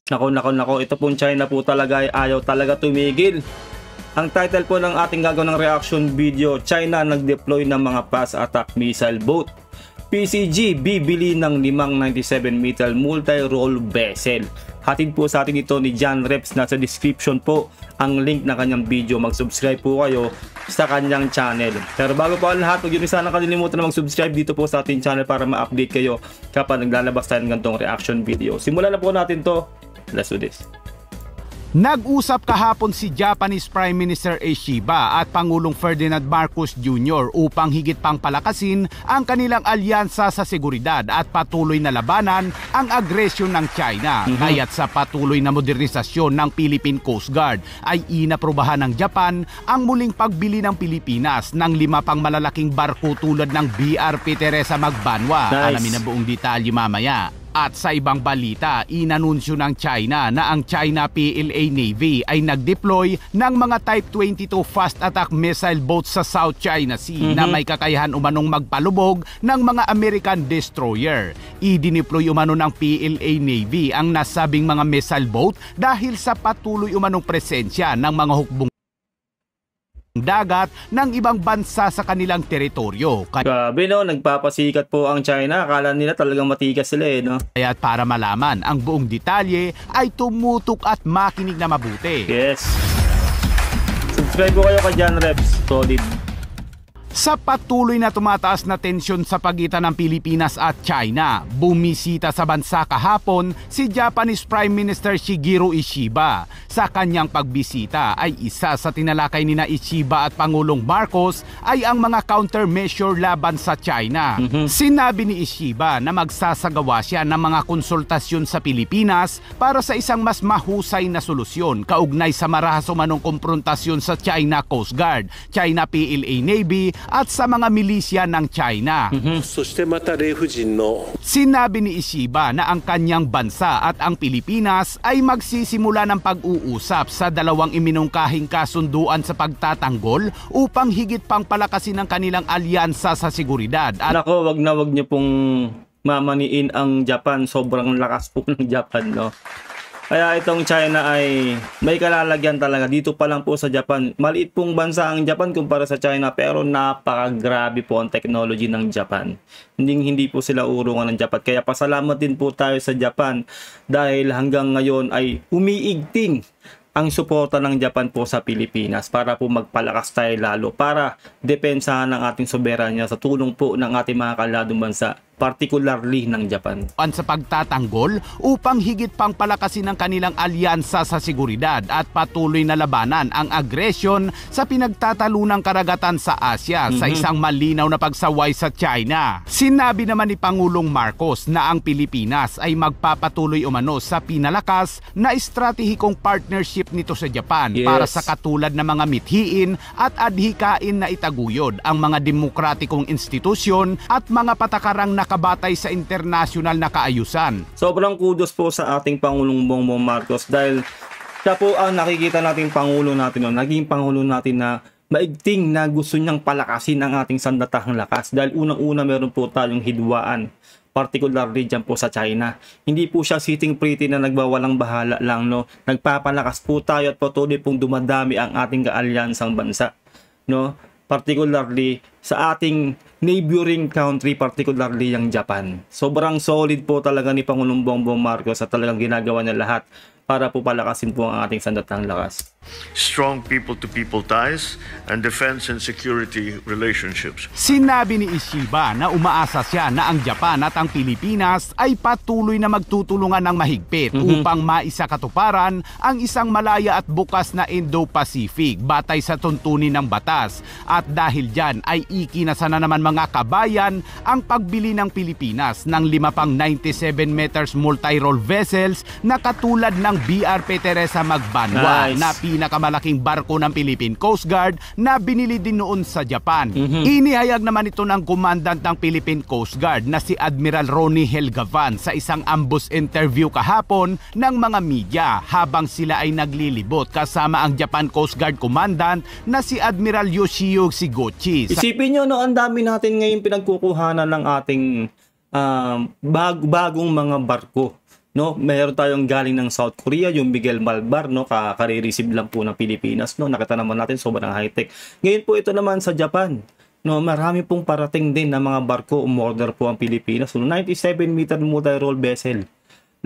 Nako, nako, nako, ito pong China po talaga ay ayaw talaga tumigil. Ang title po ng ating gagawin ng reaction video, China nag-deploy ng mga fast attack missile boat. PCG bibili ng 597 meter multi-role vessel. Hatid po sa atin ito ni John Reps. Nasa description po ang link na kanyang video. Mag-subscribe po kayo sa kanyang channel. Pero bago po ang lahat, huwag nyo sana kalilimutan na mag-subscribe dito po sa ating channel para ma-update kayo kapag naglalabas tayo ng ganitong reaction video. Simulan na po natin to. Let's do this. Nag-usap kahapon si Japanese Prime Minister Ishiba at Pangulong Ferdinand Marcos Jr. upang higit pang palakasin ang kanilang alyansa sa seguridad at patuloy na labanan ang agresyon ng China. Kaya't sa patuloy na modernisasyon ng Philippine Coast Guard ay inaprubahan ng Japan ang muling pagbili ng Pilipinas ng 5 pang malalaking barko tulad ng BRP Teresa Magbanwa. Nice. Alamin ang buong detalye mamaya. At sa ibang balita, inanunsyo ng China na ang China PLA Navy ay nag-deploy ng mga Type 22 fast attack missile boats sa South China Sea na may kakayahan umanong magpalubog ng mga American destroyer. I-deploy umano ng PLA Navy ang nasabing mga missile boat dahil sa patuloy umanong presensya ng mga hukbong dagat ng ibang bansa sa kanilang teritoryo. Grabe no, nagpapasikat po ang China. Akala nila talagang matigas sila eh, no? Kaya para malaman ang buong detalye ay tumutok at makinig na mabuti. Yes. Subscribe po kayo kay John Reps. Solid. Sa patuloy na tumataas na tensyon sa pagitan ng Pilipinas at China, bumisita sa bansa kahapon si Japanese Prime Minister Shigeru Ishiba. Sa kanyang pagbisita ay isa sa tinalakay nina Ishiba at Pangulong Marcos ay ang mga countermeasure laban sa China. Sinabi ni Ishiba na magsasagawa siya ng mga konsultasyon sa Pilipinas para sa isang mas mahusay na solusyon kaugnay sa marahas umanong komprontasyon sa China Coast Guard, China PLA Navy at sa mga milisya ng China. Sinabi ni Ishiba na ang kanyang bansa at ang Pilipinas ay magsisimula ng pag-uusap sa dalawang iminungkahing kasunduan sa pagtatanggol upang higit pang palakasin ang kanilang alyansa sa seguridad. Nako, wag niyo pong mamaniin ang Japan. Sobrang lakas po ng Japan, no? Kaya itong China ay may kalalagyan talaga. Dito pa lang po sa Japan. Maliit pong bansa ang Japan kumpara sa China pero napakagrabe po ang technology ng Japan. Hindi po sila urungan ng Japan. Kaya pasalamat din po tayo sa Japan dahil hanggang ngayon ay umiigting ang suporta ng Japan po sa Pilipinas para po magpalakas tayo lalo para depensahan ang ating soberanya sa tulong po ng ating mga kaladong bansa, particularly ng Japan. Sa pagtatanggol upang higit pang palakasin ang kanilang alyansa sa seguridad at patuloy na labanan ang agresyon sa pinagtatalunang karagatan sa Asia sa isang malinaw na pagsaway sa China. Sinabi naman ni Pangulong Marcos na ang Pilipinas ay magpapatuloy umano sa pinalakas na estratehikong partnership nito sa Japan para sa katulad ng mga mithiin at adhikain na itaguyod ang mga demokratikong institusyon at mga patakarang nakabatay sa internasyonal na kaayusan. Sobrang kudos po sa ating Pangulong Bongbong Marcos dahil siya po ang nakikita nating Pangulo natin, naging Pangulo natin na maigting na gusto niyang palakasin ang ating sandatahang lakas dahil unang-una meron po tayong hidwaan, particularly dyan po sa China. Hindi po siya sitting pretty na nagbawalang bahala lang, no? Nagpapalakas po tayo at patuloy pong dumadami ang ating kaalyansang bansa, no? Particularly sa ating neighboring country, particularly yung Japan. Sobrang solid po talaga ni Pangulong Bongbong Marcos at talagang ginagawa niya lahat para po palakasin po ang ating sandatahang lakas. Strong people-to-people ties and defense and security relationships. Sinabi ni Ishiba na umaasa siya na ang Japan at ang Pilipinas ay patuloy na magtutulungan ng mahigpit upang maisakatuparan ang isang malaya at bukas na Indo-Pacific batay sa tuntunin ng batas. At dahil dyan ay ikinasa na naman mga kabayan ang pagbili ng Pilipinas ng 5 pang 97 meters multi-role vessels na katulad ng BRP Teresa Magbanwa na pinakamalaking barko ng Philippine Coast Guard na binili din noon sa Japan. Inihayag naman ito ng Commandant ng Philippine Coast Guard na si Admiral Ronnie Helgavan sa isang ambush interview kahapon ng mga media habang sila ay naglilibot kasama ang Japan Coast Guard Commandant na si Admiral Yoshio Shiguchi. Isipin nyo, no, ang dami natin ngayon pinagkukuhanan ng ating bagong mga barko. no? Meron tayong galing ng South Korea, yung Miguel Malbar, no? Kare-receive lang po ng Pilipinas, no? Nakita naman natin sobrang high-tech. Ngayon po ito naman sa Japan, no? Marami pong parating din na mga barko, umorder po ang Pilipinas. So 97 meter multi-role vessel.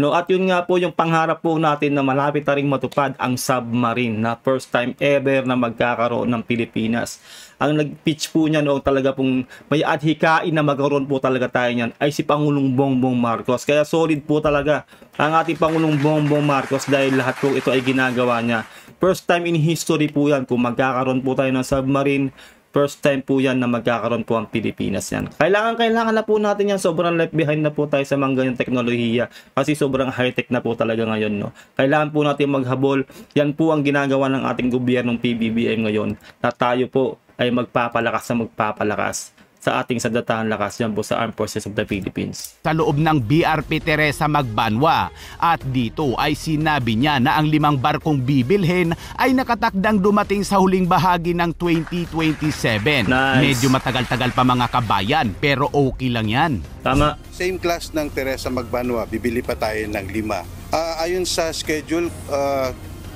No, at yun nga po yung pangarap po natin na malapit na ring matupad ang submarine na first time ever na magkakaroon ng Pilipinas. Ang nag-pitch po niya noong talaga pong may adhikain na magkaroon po talaga tayo niyan ay si Pangulong Bongbong Marcos. Kaya solid po talaga ang ating Pangulong Bongbong Marcos dahil lahat po ito ay ginagawa niya. First time in history po yan kung magkakaroon po tayo ng submarine. First time po yan na magkakaroon po ang Pilipinas yan. Kailangan na po natin yan. Sobrang left behind na po tayo sa mga ganyang teknolohiya. Kasi sobrang high-tech na po talaga ngayon. No? Kailangan po natin maghabol. Yan po ang ginagawa ng ating gobyernong PBBM ngayon. Na tayo po ay magpapalakas sa ating sandatahang lakas yan po sa Armed Forces of the Philippines. Sa loob ng BRP Teresa Magbanwa at dito ay sinabi niya na ang 5 barkong bibilhin ay nakatakdang dumating sa huling bahagi ng 2027. Nice. Medyo matagal-tagal pa mga kabayan pero okay lang yan. Tama. Same class ng Teresa Magbanwa, bibili pa tayo ng 5. Ayon sa schedule,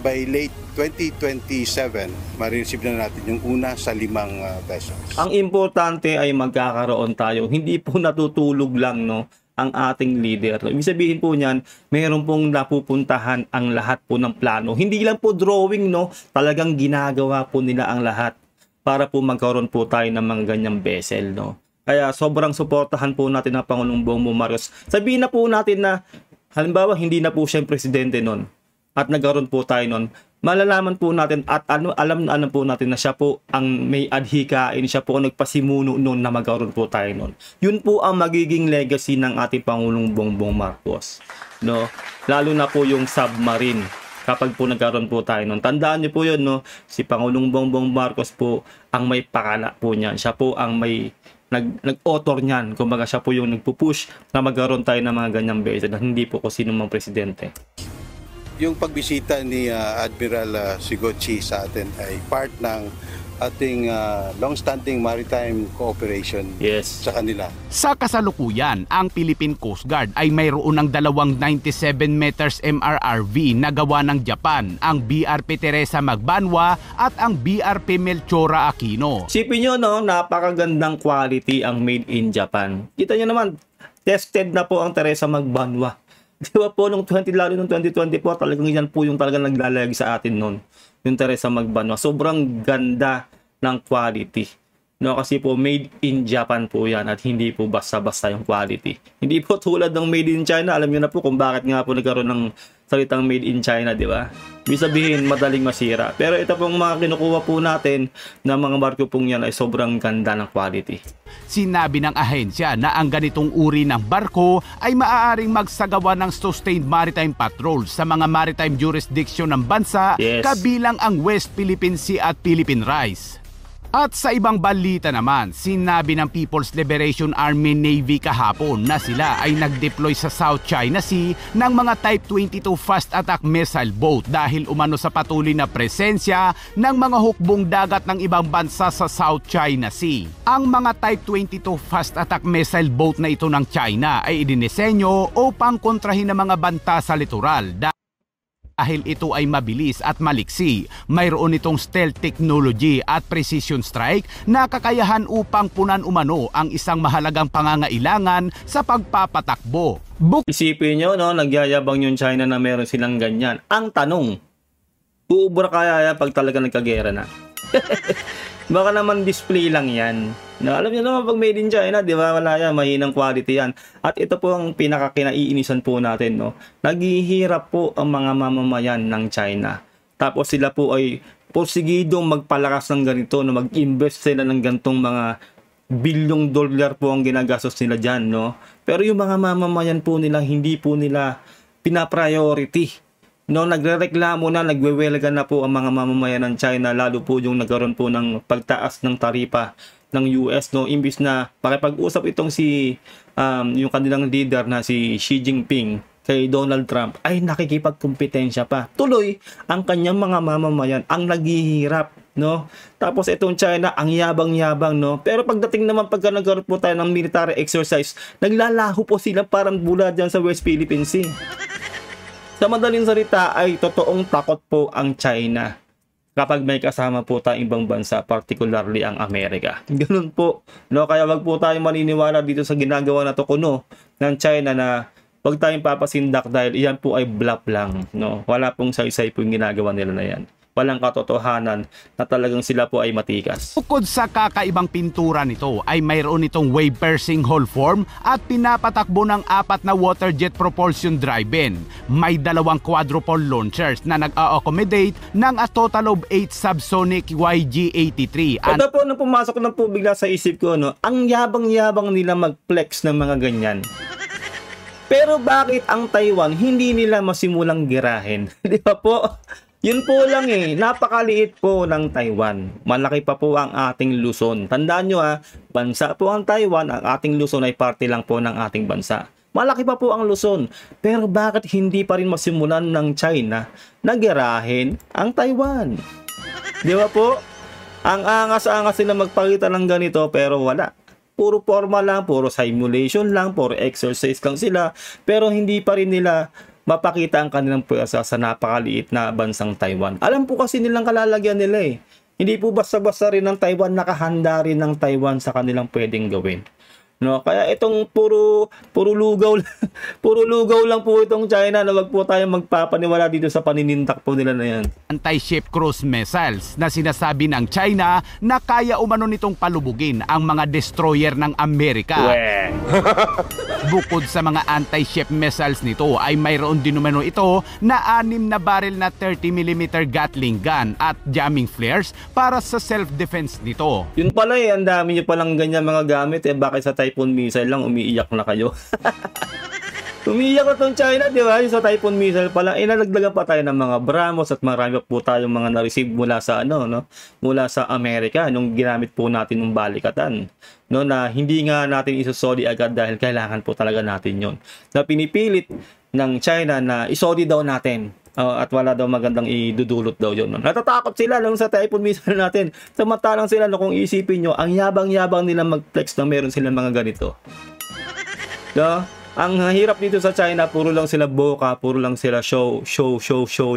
by late 2027, ma-receive na natin yung una sa 5 vessels. Ang importante ay magkakaroon tayo. Hindi po natutulog lang, no, ang ating leader. Ibig sabihin po niyan, meron pong napupuntahan ang lahat po ng plano. Hindi lang po drawing, no, talagang ginagawa po nila ang lahat para po magkaroon po tayo ng mga ganyang vessel, no. Kaya sobrang suportahan po natin ang Pangulong Bongbong Marcos. Sabihin na po natin na, halimbawa, hindi na po siya presidente nun at nagkaroon po tayo nun, malalaman po natin at alam po natin na siya po ang may adhikain, siya po ang nagpasimuno noon na magkaroon po tayo noon. Yun po ang magiging legacy ng ating Pangulong Bongbong Marcos. No? Lalo na po yung submarine. Kapag po nagkaroon po tayo noon. Tandaan niyo po yun, no? Si Pangulong Bongbong Marcos po ang may pakala po niyan. Siya po ang may nag-author niyan. Kumbaga siya po yung nagpupush na magkaroon tayo ng mga ganyang beses na hindi po kung sino mang presidente. Yung pagbisita ni Admiral Sigochi sa atin ay part ng ating long-standing maritime cooperation sa kanila. Sa kasalukuyan, ang Philippine Coast Guard ay mayroon ng 2 97 meters MRRV na gawa ng Japan, ang BRP Teresa Magbanwa at ang BRP Melchora Aquino. Sipin nyo, no, napakagandang quality ang made in Japan. Kita nyo naman, tested na po ang Teresa Magbanwa. Di ba po, lalo nung 2024, talagang yan po yung talagang naglalayag sa atin noon. Yung Teresa Magbanwa. Sobrang ganda ng quality. No, kasi po, made in Japan po yan at hindi po basta-basta yung quality. Hindi po tulad ng made in China. Alam niyo na po kung bakit nga po nagkaroon ng salitang made in China, di ba? Ibig sabihin, madaling masira. Pero ito pong mga kinukuha po natin na mga barko pong yan ay sobrang ganda ng quality. Sinabi ng ahensya na ang ganitong uri ng barko ay maaaring magsagawa ng sustained maritime patrol sa mga maritime jurisdiction ng bansa, kabilang ang West Philippine Sea at Philippine Rise. At sa ibang balita naman, sinabi ng People's Liberation Army Navy kahapon na sila ay nag-deploy sa South China Sea ng mga Type 22 Fast Attack Missile Boat dahil umano sa patuloy na presensya ng mga hukbong dagat ng ibang bansa sa South China Sea. Ang mga Type 22 Fast Attack Missile Boat na ito ng China ay idinisenyo upang kontrahin ng mga banta sa litoral. Dahil ito ay mabilis at maliksi, mayroon itong stealth technology at precision strike na kakayahan upang punan umano ang isang mahalagang pangangailangan sa pagpapatakbo. Isipin nyo, no, nagyayabang yung China na meron silang ganyan. Ang tanong, uubra kaya yan pag talaga nagkagera na? Baka naman display lang yan. Na, alam niyo naman pag made in China, di ba? Wala yan, mahinang quality yan. At ito po ang pinakakinaiinisan po natin, no. Naghihirap po ang mga mamamayan ng China. Tapos sila po ay porsigidong magpalakas ng ganito, na mag-invest sila ng gantong mga bilyong dolyar po ang ginagastos nila dyan, no. Pero yung mga mamamayan po nila, hindi po nila pinapriority. No, nagrereklamo na, nagwewelga na po ang mga mamamayan ng China, lalo po yung nagkaroon po ng pagtaas ng taripa ng US, no, imbis na makipag-usap itong si yung kanilang leader na si Xi Jinping kay Donald Trump, ay nakikipagkompetensya pa. Tuloy ang kanyang mga mamamayan ang naghihirap, no. Tapos itong China ang yabang-yabang, no. Pero pagdating naman pagka nagkaroon po tayo ng military exercise, naglalaho po sila parang bula dyan sa West Philippine Sea. Sa madaling salita ay totoong takot po ang China kapag may kasama po tayong ibang bansa, particularly ang Amerika. Ganun po, no? Kaya wag po tayong maniniwala dito sa ginagawa na to kuno ng China na wag tayong papasindak dahil iyan po ay bluff lang, no? Wala pong saysay po yung ginagawa nila na yan. Walang katotohanan na talagang sila po ay matikas. Bukod sa kakaibang pintura nito ay mayroon itong wave piercing hull form at pinapatakbo ng 4 na water jet propulsion drive-in. May 2 quadruple launchers na nag-accommodate ng a total of 8 subsonic YG-83. Ito po nang pumasok na po bigla sa isip ko, no? Ang yabang-yabang nila mag-flex ng mga ganyan. Pero bakit ang Taiwan hindi nila masimulang girahin? Di ba po? Yun po lang eh, napakaliit po ng Taiwan. Malaki pa po ang ating Luzon. Tandaan nyo bansa po ang Taiwan, ang ating Luzon ay parte lang po ng ating bansa. Malaki pa po ang Luzon. Pero bakit hindi pa rin masimulan ng China na girahin ang Taiwan? Di ba po? Ang angas-angas sila magpakita ng ganito pero wala. Puro forma lang, puro simulation lang, puro exercise lang sila. Pero hindi pa rin nila mapakita ang kanilang puwersa sa napakaliit na bansang Taiwan. Alam po kasi nilang kalalagyan nila eh. Hindi po basta-basta rin ng Taiwan, nakahanda rin ng Taiwan sa kanilang pwedeng gawin. No, kaya itong puro lugaw puro lugaw lang po itong China na wag po tayong magpapaniwala dito sa paninindak po nila na yan. Anti-ship cruise missiles na sinasabi ng China na kaya umano nitong palubugin ang mga destroyer ng Amerika. Bukod sa mga anti-ship missiles nito ay mayroon din umano ito na 6 na barrel na 30mm Gatling gun at jamming flares para sa self-defense nito. Yun pala ang dami nyo palang ganyan mga gamit bakit sa Typhoon missile lang umiiyak na kayo? Umiiyak na itong China, di ba? Yung sa Typhoon missile pala, nalagdagan pa tayo ng mga BrahMos at marami po tayong mga na-receive mula sa mula sa Amerika nung ginamit po natin ng balikatan. No, na hindi nga natin isosoli agad dahil kailangan po talaga natin yon. Na pinipilit ng China na isoli daw natin. At wala daw magandang idudulot daw yun. Natatakot sila lang sa Typhoon missile natin. Samantalang sila, kung isipin nyo, ang yabang-yabang nila mag-flex na meron silang mga ganito. No? Ang hirap dito sa China, puro lang sila boka, puro lang sila show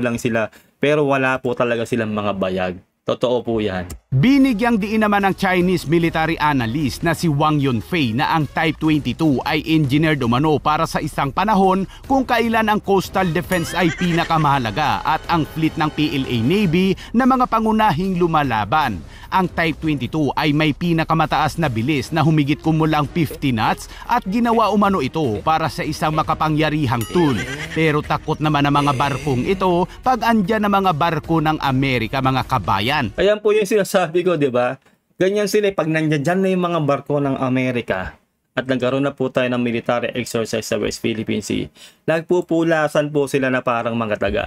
lang sila. Pero wala po talaga silang mga bayag. Totoo po yan. Binigyang diin naman ng Chinese military analyst na si Wang Yunfei na ang Type 22 ay engineered umano para sa isang panahon kung kailan ang coastal defense ay pinakamahalaga at ang fleet ng PLA Navy na mga pangunahing lumalaban. Ang Type 22 ay may pinakamataas na bilis na humigit kumulang 50 knots at ginawa umano ito para sa isang makapangyarihang tool. Pero takot naman ang mga barkong ito pag andyan ang mga barko ng Amerika, mga kabayan. Ayan po yung sinasabi ko, di ba? Ganyan sila pag nandiyan na yung mga barko ng Amerika at nagkaroon na po tayo ng military exercise sa West Philippine Sea. Nagpupulasan po sila na parang mga taga.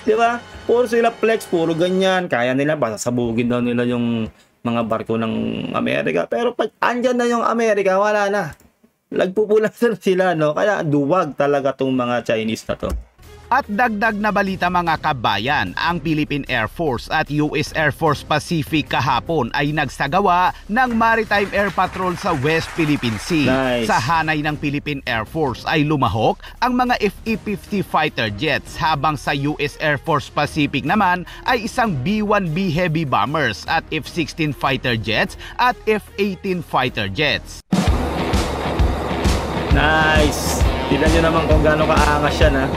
Di ba? Puro sila flex, puro ganyan. Kaya nila, pasasabugin daw nila yung mga barko ng Amerika. Pero pag andyan na yung Amerika, wala na. Nagpupulasan sila, no? Kaya duwag talaga tong mga Chinese na to. At dagdag na balita mga kabayan, ang Philippine Air Force at US Air Force Pacific kahapon ay nagsagawa ng Maritime Air Patrol sa West Philippine Sea. Nice. Sa hanay ng Philippine Air Force ay lumahok ang mga FE-50 fighter jets habang sa US Air Force Pacific naman ay isang B-1B heavy bombers at F-16 fighter jets at F-18 fighter jets. Nice! Tignan nyo naman kung gaano kaangas yan, ha?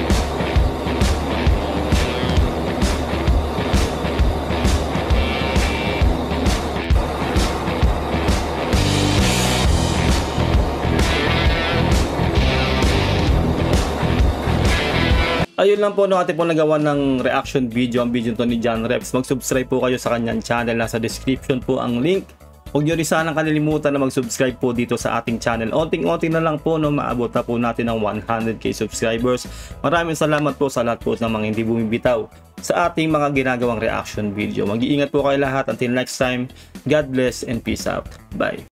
Ayun lang po, no, ating po nagawa ng reaction video, ang video to ni John Reps. Mag-subscribe po kayo sa kanyang channel, nasa description po ang link. Huwag nyo rin sanang kalilimutan na mag-subscribe po dito sa ating channel. Onting-onting na lang po, no, maabot na po natin ang 100k subscribers. Maraming salamat po sa lahat po ng mga hindi bumibitaw sa ating mga ginagawang reaction video. Mag-iingat po kayo lahat. Until next time, God bless and peace out. Bye.